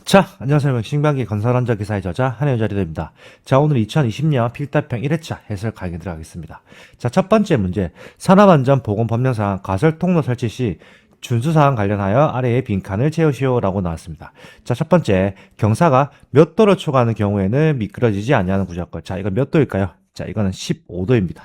자, 안녕하세요. 신방기 건설한자 기사의 저자 한혜자리입니다. 자, 오늘 2020년 필답형 1회차 해설 강의 들어가겠습니다. 자, 첫 번째 문제. 산업안전보건법령상 가설통로 설치 시 준수사항 관련하여 아래의 빈칸을 채우시오라고 나왔습니다. 자, 첫 번째. 경사가 몇 도를 초과하는 경우에는 미끄러지지 아니하는 구조건. 자, 이건 몇 도일까요? 자, 이거는 15도입니다.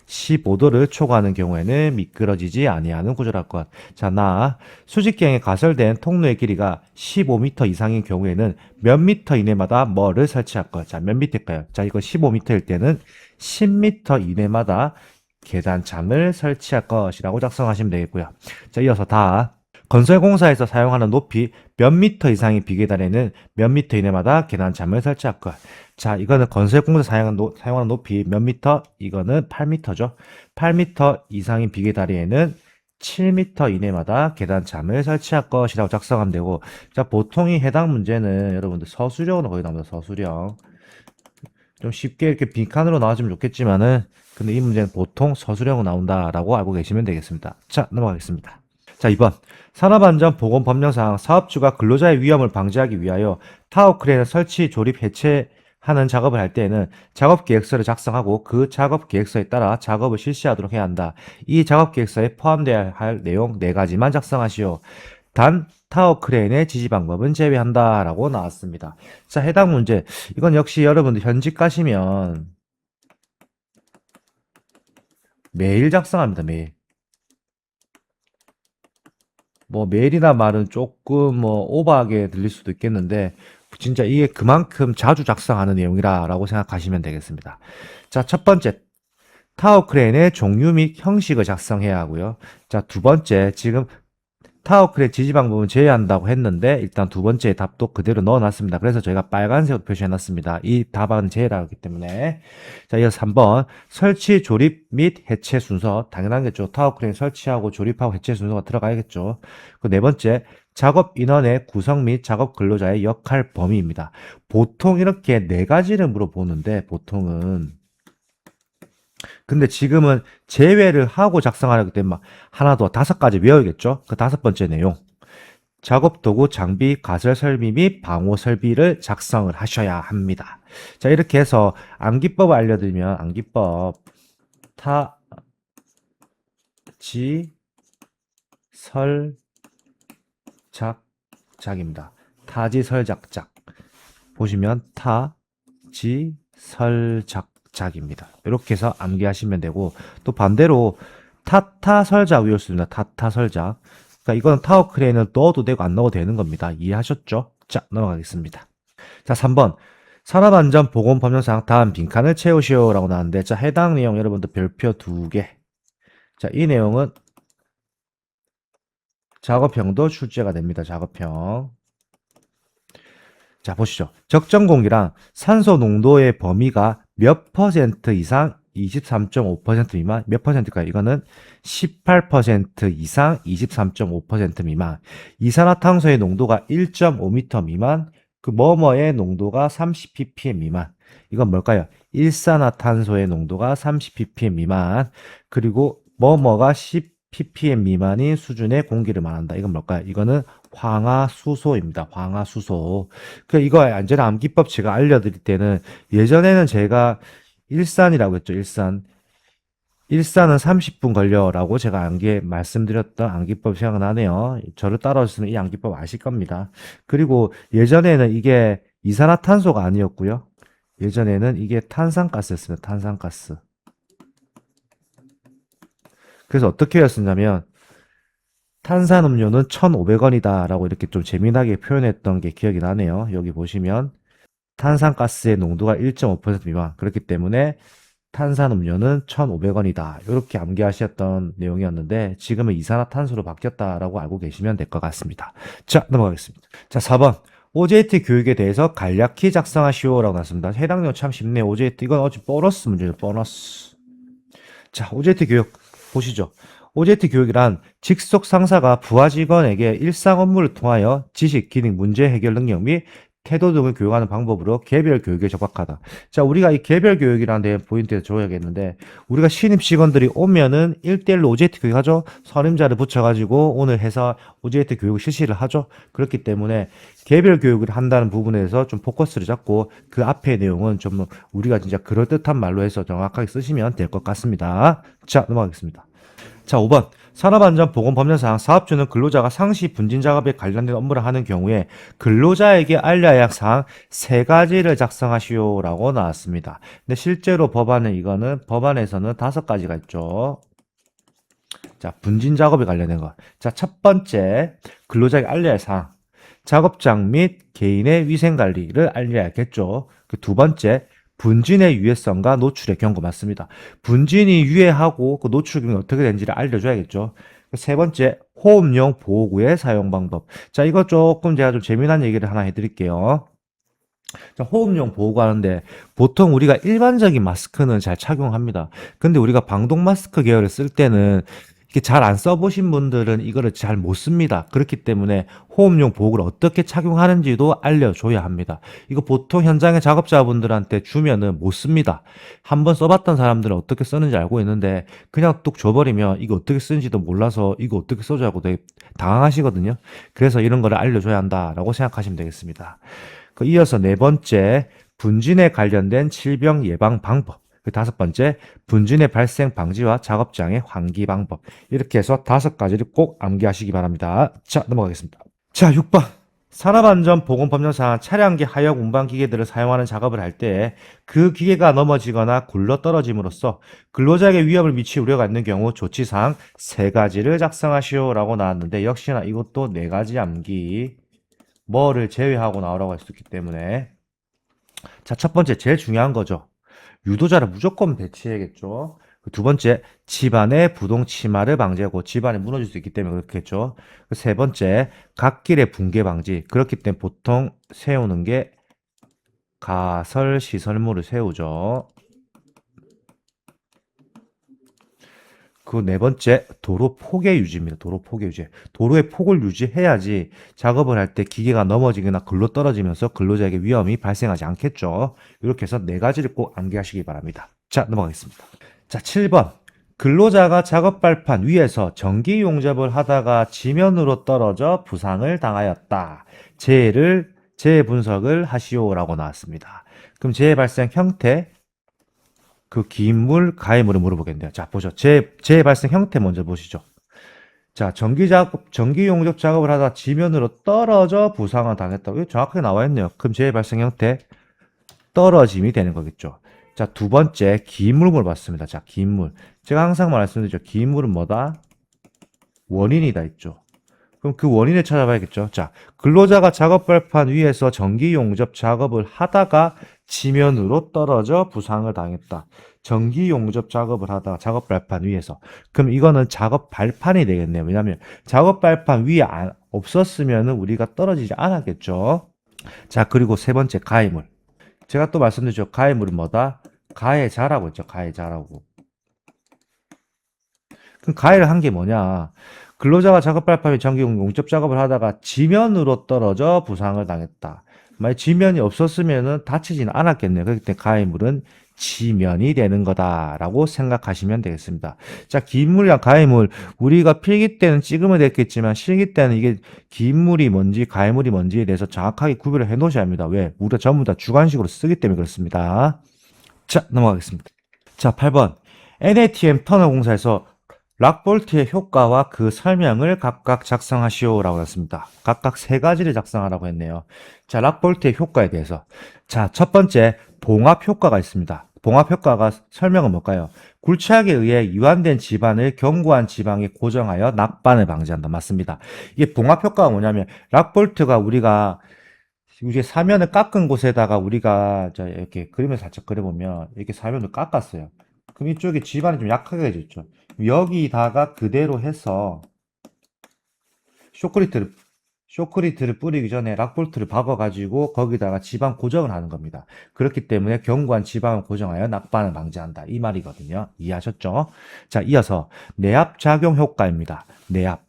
15도를 초과하는 경우에는 미끄러지지 아니하는 구조라건. 자, 수직경에 가설된 통로의 길이가 15m 이상인 경우에는 몇 미터 이내마다 뭐를 설치할 것. 자, 몇 미터일까요? 자, 이거 15m일 때는 10m 이내마다 계단창을 설치할 것이라고 작성하시면 되겠고요. 자, 이어서 건설공사에서 사용하는 높이 몇 미터 이상의 비계단에는 몇 미터 이내마다 계단창을 설치할 것. 자, 이거는 건설공사 사용하는 높이 몇 미터? 이거는 8미터죠. 8미터 이상인 비계다리에는 7미터 이내마다 계단참을 설치할 것이라고 작성하면 되고, 자, 보통 이 해당 문제는 여러분들 서술형으로 거의 나옵니다. 서술형. 좀 쉽게 이렇게 빈칸으로 나와주면 좋겠지만은, 근데 이 문제는 보통 서술형으로 나온다라고 알고 계시면 되겠습니다. 자, 넘어가겠습니다. 자, 2번. 산업안전보건법령상 사업주가 근로자의 위험을 방지하기 위하여 타워크레인을 설치, 조립, 해체하는 작업을 할 때에는 작업계획서를 작성하고 그 작업계획서에 따라 작업을 실시하도록 해야 한다. 이 작업계획서에 포함되어야 할 내용 4가지만 작성하시오. 단 타워크레인의 지지 방법은 제외한다 라고 나왔습니다. 자, 해당 문제. 이건 역시 여러분들 현직 가시면 매일 작성합니다. 매일. 뭐 매일이나 말은 조금 오버하게 들릴 수도 있겠는데 진짜 이게 그만큼 자주 작성하는 내용이라고 생각하시면 되겠습니다. 자, 첫 번째. 타워크레인의 종류 및 형식을 작성해야 하고요. 자, 두 번째. 지금 타워크레인 지지 방법은 제외한다고 했는데 일단 두 번째 답도 그대로 넣어놨습니다. 그래서 저희가 빨간색으로 표시해놨습니다. 이 답은 제외라고 하기 때문에. 자, 이어서 3번 설치, 조립 및 해체 순서. 당연하겠죠. 타워크레인 설치하고 조립하고 해체 순서가 들어가야겠죠. 그 네 번째 작업 인원의 구성 및 작업 근로자의 역할 범위입니다. 보통 이렇게 4가지를 물어보는데 보통은 근데 지금은 제외를 하고 작성하기 때문에 하나 더 5가지 외워야겠죠? 그 5번째 내용. 작업 도구, 장비, 가설 설비 및 방호 설비를 작성을 하셔야 합니다. 자, 이렇게 해서 암기법을 알려드리면 암기법 타, 지, 설, 작, 작입니다. 타지, 설, 작, 작. 보시면 타, 지, 설, 작, 작입니다. 이렇게 해서 암기하시면 되고 또 반대로 타타설작 외울 수 있습니다. 타타설작. 그러니까 이건 타워크레인을 넣어도 되고 안 넣어도 되는 겁니다. 이해하셨죠? 자, 넘어가겠습니다. 자, 3번. 산업안전보건법령상 다음 빈칸을 채우시오 라고 나왔는데 자, 해당 내용 여러분들 별표 2개. 자, 이 내용은 작업형도 출제가 됩니다. 작업형. 자, 보시죠. 적정 공기랑 산소 농도의 범위가 몇 퍼센트 이상 23.5% 미만, 몇 퍼센트일까요? 이거는 18% 이상 23.5% 미만. 이산화탄소의 농도가 1.5m 미만, 그 뭐뭐의 농도가 30ppm 미만. 이건 뭘까요? 일산화탄소의 농도가 30ppm 미만, 그리고 뭐뭐가 10ppm 미만인 수준의 공기를 말한다. 이건 뭘까요? 이거는 황화수소입니다. 황화수소. 이거 완전히 암기법 제가 알려드릴 때는 예전에는 제가 일산이라고 했죠. 일산. 일산은 30분 걸려라고 제가 말씀드렸던 암기법 생각나네요. 저를 따라오시면 이 암기법 아실 겁니다. 그리고 예전에는 이게 이산화탄소가 아니었고요. 예전에는 이게 탄산가스였습니다. 탄산가스. 그래서 어떻게 했었냐면 탄산음료는 1,500원이다 라고 이렇게 좀 재미나게 표현했던 게 기억이 나네요. 여기 보시면 탄산가스의 농도가 1.5% 미만. 그렇기 때문에 탄산음료는 1,500원이다. 이렇게 암기하셨던 내용이었는데 지금은 이산화탄소로 바뀌었다라고 알고 계시면 될 것 같습니다. 자, 넘어가겠습니다. 자, 4번. OJT 교육에 대해서 간략히 작성하시오라고 나왔습니다. 해당 내용 참 쉽네요. OJT 이건 어찌 보너스 문제죠. 보너스. 자, OJT 교육 보시죠. OJT 교육이란 직속 상사가 부하 직원에게 일상 업무를 통하여 지식, 기능, 문제 해결 능력 및 태도 등을 교육하는 방법으로 개별 교육에 적합하다. 자, 우리가 이 개별 교육이라는 데 포인트에서 줘야겠는데, 우리가 신입 직원들이 오면은 1대1로 OJT 교육하죠? 선임자를 붙여가지고 오늘 해서 OJT 교육을 실시를 하죠? 그렇기 때문에 개별 교육을 한다는 부분에서 좀 포커스를 잡고 그 앞의 내용은 좀 우리가 진짜 그럴듯한 말로 해서 정확하게 쓰시면 될 것 같습니다. 자, 넘어가겠습니다. 자, 5번. 산업안전보건법령상 사업주는 근로자가 상시 분진 작업에 관련된 업무를 하는 경우에 근로자에게 알려야 할 사항 세 가지를 작성하시오라고 나왔습니다. 근데 실제로 법안에서는 5가지가 있죠. 자, 분진 작업에 관련된 거. 자, 첫 번째, 근로자에게 알려야 할 사항. 작업장 및 개인의 위생 관리를 알려야겠죠. 그 두 번째, 분진의 유해성과 노출의 경고 맞습니다. 분진이 유해하고 그 노출이 어떻게 되는지를 알려줘야겠죠. 세 번째, 호흡용 보호구의 사용 방법. 자, 이거 조금 제가 좀 재미난 얘기를 하나 해드릴게요. 자, 호흡용 보호구 하는데 보통 우리가 일반적인 마스크는 잘 착용합니다. 근데 우리가 방독 마스크 계열을 쓸 때는 이게 잘 안 써보신 분들은 이거를 잘 못 씁니다. 그렇기 때문에 호흡용 보호구를 어떻게 착용하는지도 알려줘야 합니다. 이거 보통 현장의 작업자분들한테 주면은 못 씁니다. 한번 써봤던 사람들은 어떻게 쓰는지 알고 있는데 그냥 뚝 줘버리면 이거 어떻게 쓰는지도 몰라서 이거 어떻게 써줘야 하고 되게 당황하시거든요. 그래서 이런 거를 알려줘야 한다라고 생각하시면 되겠습니다. 이어서 네 번째, 분진에 관련된 질병 예방 방법. 그 다섯 번째, 분진의 발생 방지와 작업장의 환기 방법. 이렇게 해서 5가지를 꼭 암기하시기 바랍니다. 자, 넘어가겠습니다. 자, 6번. 산업안전보건법령상 차량기 하역 운반 기계들을 사용하는 작업을 할 때 그 기계가 넘어지거나 굴러 떨어짐으로써 근로자에게 위협을 미칠 우려가 있는 경우 조치사항 3가지를 작성하시오라고 나왔는데 역시나 이것도 4가지 암기. 뭐를 제외하고 나오라고 했었기 때문에 자, 첫 번째 제일 중요한 거죠. 유도자를 무조건 배치해야겠죠. 두 번째, 집안의 부동 침하를 방지하고 집안이 무너질 수 있기 때문에 그렇겠죠. 세 번째, 갓길의 붕괴 방지. 그렇기 때문에 보통 세우는 게 가설 시설물을 세우죠. 그 네 번째, 도로 폭의 유지입니다. 도로 폭의 유지. 도로의 폭을 유지해야지 작업을 할 때 기계가 넘어지거나 글로 떨어지면서 근로자에게 위험이 발생하지 않겠죠. 이렇게 해서 4가지를 꼭 암기하시기 바랍니다. 자, 넘어가겠습니다. 자, 7번. 근로자가 작업 발판 위에서 전기 용접을 하다가 지면으로 떨어져 부상을 당하였다. 재해 분석을 하시오라고 나왔습니다. 그럼 재해 발생 형태, 그 기인물, 가해물을 물어보겠네요. 자, 보죠. 재해 발생 형태 먼저 보시죠. 자, 전기 용접 작업을 하다 지면으로 떨어져 부상을 당했다고. 이거 정확하게 나와 있네요. 그럼 재해 발생 형태, 떨어짐이 되는 거겠죠. 자, 두 번째, 기인물 물어봤습니다. 자, 기인물. 제가 항상 말씀드리죠. 기인물은 뭐다? 원인이다 있죠. 그럼 그 원인을 찾아봐야겠죠. 자, 근로자가 작업 발판 위에서 전기 용접 작업을 하다가 지면으로 떨어져 부상을 당했다. 전기 용접 작업을 하다가 작업 발판 위에서. 그럼 이거는 작업 발판이 되겠네요. 왜냐하면 작업 발판 위에 없었으면 우리가 떨어지지 않았겠죠. 자, 그리고 세 번째, 가해물. 제가 또 말씀드렸죠. 가해물은 뭐다? 가해자라고 했죠. 가해자라고. 그럼 가해를 한 게 뭐냐? 근로자가 작업 발판에 전기 용접 작업을 하다가 지면으로 떨어져 부상을 당했다. 만약 지면이 없었으면 다치지는 않았겠네요. 그렇기 때문에 가해물은 지면이 되는 거다라고 생각하시면 되겠습니다. 자, 기인물이랑 가해물, 우리가 필기 때는 찍으면 됐겠지만 실기 때는 이게 기인물이 뭔지 가해물이 뭔지에 대해서 정확하게 구별을 해 놓으셔야 합니다. 왜? 우리가 전부 다 주관식으로 쓰기 때문에 그렇습니다. 자, 넘어가겠습니다. 자, 8번. NATM 터널 공사에서 락볼트의 효과와 그 설명을 각각 작성하시오라고 했습니다. 각각 3가지를 작성하라고 했네요. 자, 락볼트의 효과에 대해서. 자, 첫 번째, 봉합 효과가 있습니다. 봉합 효과가 설명은 뭘까요? 굴착에 의해 이완된 지반을 견고한 지방에 고정하여 낙반을 방지한다. 맞습니다. 이게 봉합 효과가 뭐냐면 락볼트가 우리가 사면을 깎은 곳에다가 우리가 이렇게 그림을 살짝 그려보면 이렇게 사면을 깎았어요. 그럼 이쪽에 지반이 좀 약하게 해졌죠. 여기다가 그대로 해서 쇼크리트를 뿌리기 전에 락볼트를 박아가지고 거기다가 지방 고정을 하는 겁니다. 그렇기 때문에 견고한 지방을 고정하여 낙반을 방지한다. 이 말이거든요. 이해하셨죠? 자, 이어서 내압 작용 효과입니다. 내압.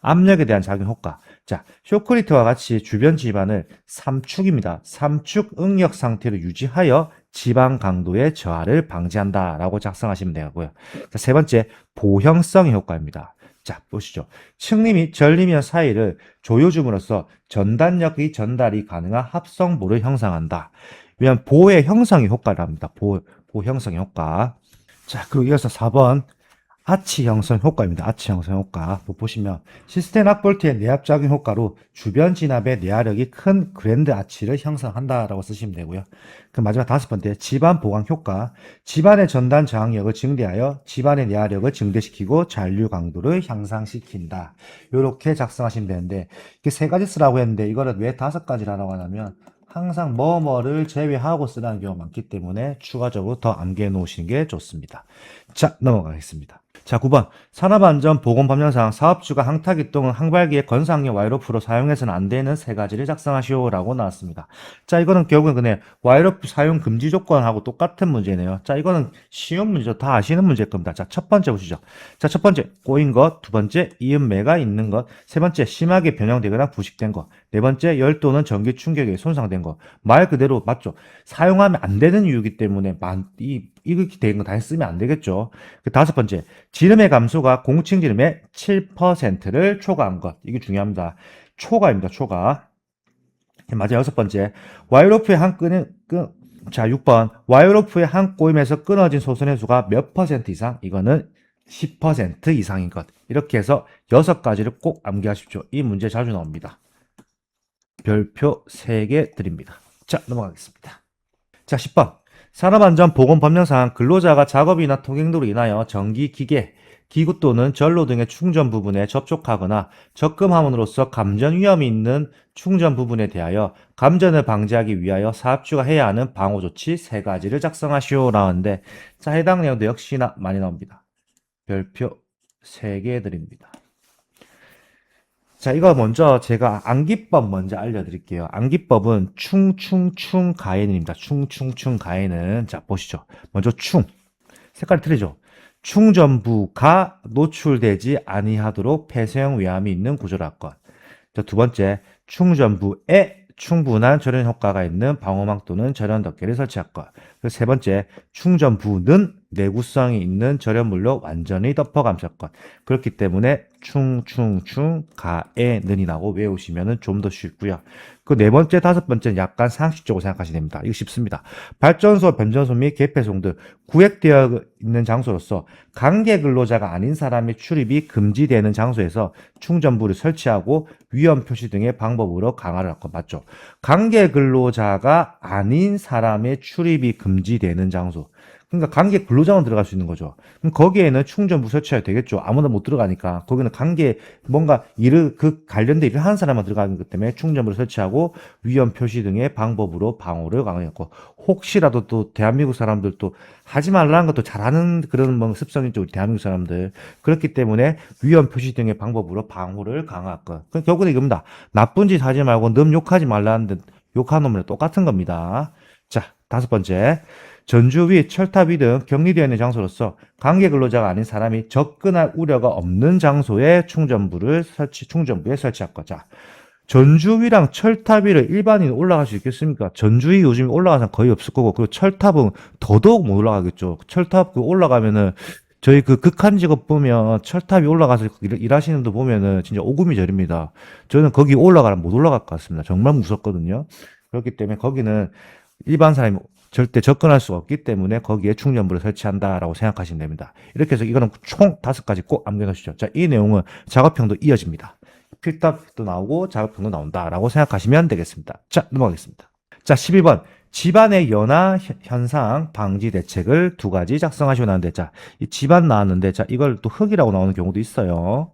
압력에 대한 작용 효과. 자, 쇼크리트와 같이 주변 지반을 삼축입니다. 삼축 응력 상태로 유지하여 지방 강도의 저하를 방지한다라고 작성하시면 되고요. 자, 세 번째, 보형성의 효과입니다. 자, 보시죠. 층리 및 전리면 사이를 조여줌으로써 전단력의 전달이 가능한 합성보를 형성한다. 왜냐하면 보의 형성의 효과를 합니다. 보 형성의 효과. 자, 그리고 이어서 4번. 아치 형성 효과입니다. 아치 형성 효과. 보시면 시스템 악볼트의 내압작용 효과로 주변 진압의 내화력이 큰 그랜드 아치를 형성한다라고 쓰시면 되고요. 그 마지막 5번째 지반 보강 효과. 지반의 전단 저항력을 증대하여 지반의 내화력을 증대시키고 잔류 강도를 향상시킨다. 이렇게 작성하시면 되는데 이게 세 가지 쓰라고 했는데 이거를 왜 5가지라고 하냐면 항상 뭐뭐를 제외하고 쓰라는 경우가 많기 때문에 추가적으로 더 암기해 놓으시는 게 좋습니다. 자, 넘어가겠습니다. 자, 9번. 산업안전보건법령상 사업주가 항타기 또는 항발기의 건상용 와이로프로 사용해서는 안 되는 세 가지를 작성하시오라고 나왔습니다. 자, 이거는 결국은 그냥 와이로프 사용 금지 조건하고 똑같은 문제네요. 자, 이거는 쉬운 문제죠. 다 아시는 문제일 겁니다. 자, 첫 번째 보시죠. 자, 첫 번째, 꼬인 것. 두 번째, 이음매가 있는 것. 세 번째, 심하게 변형되거나 부식된 것. 네 번째, 열 또는 전기 충격에 손상된 것. 말 그대로 맞죠. 사용하면 안 되는 이유이기 때문에 이렇게 된 거 다 쓰면 안 되겠죠. 그 5번째, 지름의 감소가 공층 지름의 7%를 초과한 것. 이게 중요합니다. 초과입니다. 초과. 맞아요. 6번째, 와이로프의 한 자, 6번. 와이로프의 한 꼬임에서 끊어진 소선의 수가 몇 퍼센트 이상? 이거는 10% 이상인 것. 이렇게 해서 6가지를 꼭 암기하십시오. 이 문제 자주 나옵니다. 별표 3개 드립니다. 자, 넘어가겠습니다. 자, 10번. 산업안전보건법령상 근로자가 작업이나 통행도로 인하여 전기, 기계, 기구 또는 전로 등의 충전 부분에 접촉하거나 접근함으로써 감전 위험이 있는 충전 부분에 대하여 감전을 방지하기 위하여 사업주가 해야 하는 방호조치 3가지를 작성하시오 라는데, 자, 해당 내용도 역시나 많이 나옵니다. 별표 3개 드립니다. 자, 이거 먼저 제가 암기법 먼저 알려드릴게요. 암기법은 충충충 가해는입니다. 충충충 가해는. 자, 보시죠. 먼저 색깔이 틀리죠. 충전부가 노출되지 아니하도록 폐쇄형 외함이 있는 구조랄 것. 자, 두 번째, 충전부에 충분한 절연 효과가 있는 방호망 또는 절연 덮개를 설치할 것. 그리고 세 번째, 충전부는 내구성이 있는 절연물로 완전히 덮어 감쌀 것. 그렇기 때문에 충충충 가에는이 나고 외우시면 좀 더 쉽고요. 그 네 번째, 5번째는 약간 상식적으로 생각하시면 됩니다. 이거 쉽습니다. 발전소, 변전소 및 개폐소 등 구획되어 있는 장소로서 관계 근로자가 아닌 사람의 출입이 금지되는 장소에서 충전부를 설치하고 위험 표시 등의 방법으로 강화를 할 것 맞죠? 관계 근로자가 아닌 사람의 출입이 금지되는 장소. 그러니까 관계 근로자만 들어갈 수 있는 거죠. 그럼 거기에는 충전부 설치해야 되겠죠. 아무나 못 들어가니까. 거기는 관계 뭔가 그 관련된 일을 하는 사람만 들어가는 것 때문에 충전부를 설치하고 위험 표시 등의 방법으로 방호를 강화했고, 혹시라도 또 대한민국 사람들 또 하지 말라는 것도 잘하는 그런 뭐 습성이 있죠. 대한민국 사람들. 그렇기 때문에 위험 표시 등의 방법으로 방호를 강화할 것. 그럼 결국은 이겁니다. 나쁜 짓 하지 말고 놈 욕하지 말라는데 욕하는 놈이랑 똑같은 겁니다. 자, 5번째. 전주 위, 철탑 위 등 격리되어 있는 장소로서 관계 근로자가 아닌 사람이 접근할 우려가 없는 장소에 충전부에 설치할 것. 자, 전주 위랑 철탑 위를 일반인이 올라갈 수 있겠습니까? 전주 위 요즘 올라가는 사람 거의 없을 거고, 그리고 철탑은 더더욱 못 올라가겠죠. 철탑 올라가면은 저희 극한 직업 보면 철탑 위 올라가서 일하시는 분들 보면은 진짜 오금이 저립니다. 저는 거기 올라가면 못 올라갈 것 같습니다. 정말 무섭거든요. 그렇기 때문에 거기는 일반 사람이 절대 접근할 수가 없기 때문에 거기에 충전부를 설치한다라고 생각하시면 됩니다. 이렇게 해서 이거는 총 5가지 꼭 암기해놓으시죠. 자, 이 내용은 작업형도 이어집니다. 필답도 나오고 작업형도 나온다라고 생각하시면 되겠습니다. 자, 넘어가겠습니다. 자, 12번. 집안의 연화 현상 방지 대책을 2가지 작성하시고 나왔는데, 자, 이 집안 나왔는데, 자, 이걸 또 흙이라고 나오는 경우도 있어요.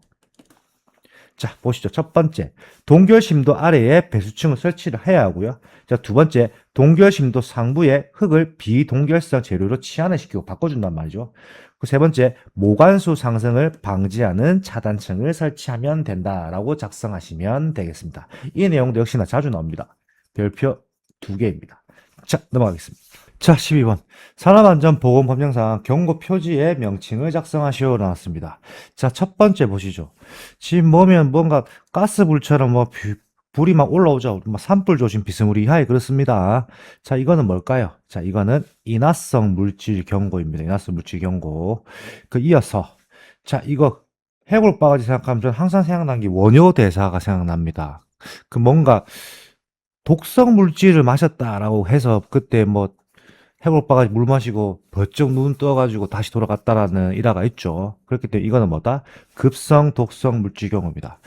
자, 보시죠. 첫 번째, 동결심도 아래에 배수층을 설치를 해야 하고요. 자, 두 번째, 동결심도 상부에 흙을 비동결성 재료로 치환을 시키고 바꿔준단 말이죠. 그 세 번째, 모관수 상승을 방지하는 차단층을 설치하면 된다라고 작성하시면 되겠습니다. 이 내용도 역시나 자주 나옵니다. 별표 2개입니다. 자, 넘어가겠습니다. 자, 12번. 산업안전보건법령상 경고 표지의 명칭을 작성하시오 나왔습니다. 자, 첫 번째 보시죠. 지금 뭐면 뭔가 가스불처럼 뭐 불이 막 올라오죠. 막 산불 조심 비스무리하게 그렇습니다. 자, 이거는 뭘까요? 자, 이거는 인화성 물질 경고입니다. 인화성 물질 경고. 그 이어서 자, 이거 해골 바가지 생각하면 저는 항상 생각난 게 원효 대사가 생각납니다. 그 뭔가 독성 물질을 마셨다라고 해서 그때 뭐 해골 바가지 물 마시고 벌쩍 눈 떠가지고 다시 돌아갔다라는 일화가 있죠. 그렇기 때문에 이거는 뭐다? 급성 독성 물질 경고입니다.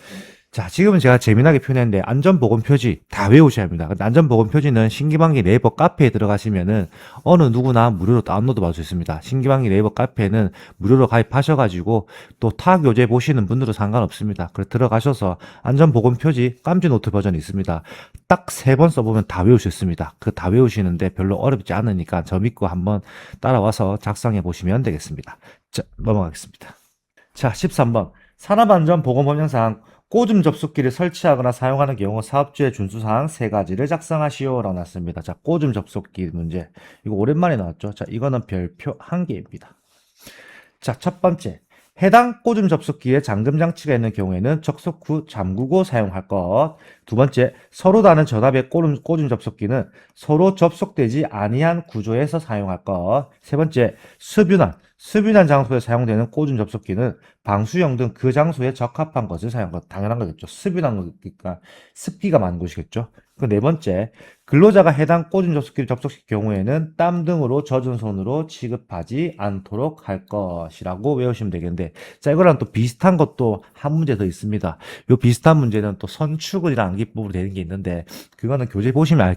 자, 지금은 제가 재미나게 표현했는데 안전보건 표지 다 외우셔야 합니다. 근데 안전보건 표지는 신기방기 네이버 카페에 들어가시면은 어느 누구나 무료로 다운로드 받을 수 있습니다. 신기방기 네이버 카페는 무료로 가입하셔가지고 또 타 교재 보시는 분들도 상관없습니다. 그래 들어가셔서 안전보건 표지 깜지 노트 버전이 있습니다. 딱 3번 써보면 다 외울 수 있습니다. 그 다 외우시는데 별로 어렵지 않으니까 저 믿고 한번 따라와서 작성해 보시면 되겠습니다. 자, 넘어가겠습니다. 자, 13번. 산업안전보건법령상 꽂음 접속기를 설치하거나 사용하는 경우 사업주의 준수사항 3가지를 작성하시오 라고 났습니다. 자, 꽂음 접속기 문제. 이거 오랜만에 나왔죠. 자, 이거는 별표 1개입니다. 자, 첫 번째. 해당 꽂음 접속기에 잠금 장치가 있는 경우에는 접속 후 잠그고 사용할 것. 두 번째, 서로 다른 전압의 꽂음 접속기는 서로 접속되지 아니한 구조에서 사용할 것. 세 번째, 수변한 장소에 사용되는 꽂음 접속기는 방수용 등 그 장소에 적합한 것을 사용한 것. 당연한 거겠죠. 수변한 거니까 습기가 많은 곳이겠죠. 그 네 번째, 근로자가 해당 꽂음 접속기를 접속시킬 경우에는 땀 등으로 젖은 손으로 취급하지 않도록 할 것이라고 외우시면 되겠는데, 자, 이거랑 또 비슷한 것도 한 문제 더 있습니다. 요 비슷한 문제는 또 선축을이랑 암기법으로 되는 게 있는데, 그거는 교재 보시면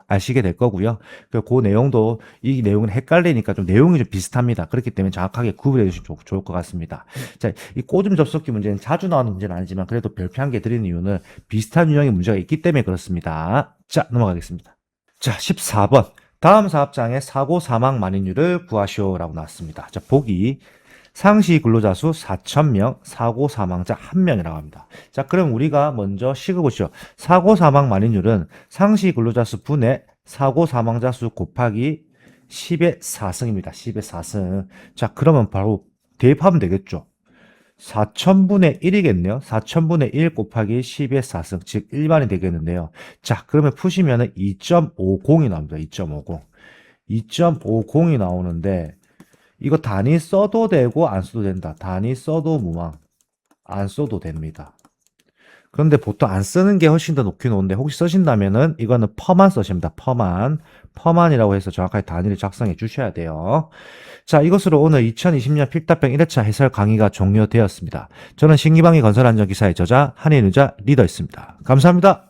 아시게 될 거고요. 그 내용도 이 내용은 헷갈리니까 좀 내용이 좀 비슷합니다. 그렇기 때문에 정확하게 구분해 주시면 좋을 것 같습니다. 자, 이 꽂음 접속기 문제는 자주 나오는 문제는 아니지만 그래도 별표 한 개 드리는 이유는 비슷한 유형의 문제가 있기 때문에 그렇습니다. 자, 넘어가겠습니다. 자, 14번. 다음 사업장의 사고 사망 만인율을 구하시오라고 나왔습니다. 자, 보기. 상시 근로자 수 4,000명, 사고 사망자 1명이라고 합니다. 자, 그럼 우리가 먼저 식어보시죠. 사고 사망 만인율은 상시 근로자 수 분의 사고 사망자 수 곱하기 10의 4승입니다. 10의 4승. 자, 그러면 바로 대입하면 되겠죠. 4,000분의 1이겠네요. 4,000분의 1 곱하기 10의 4승, 즉 일반이 되겠는데요. 자, 그러면 푸시면은 2.50이 나옵니다. 2.50. 2.50이 나오는데 이거 단위 써도 되고 안 써도 된다. 단위 써도 무망, 안 써도 됩니다. 그런데 보통 안 쓰는 게 훨씬 더 높긴 오는데 혹시 쓰신다면은 이거는 퍼만 쓰십니다. 퍼만이라고 해서 정확하게 단위를 작성해 주셔야 돼요. 자, 이것으로 오늘 2020년 필답병 1회차 해설 강의가 종료되었습니다. 저는 신기방위 건설안전기사의 저자 한인의자 리더였습니다. 감사합니다.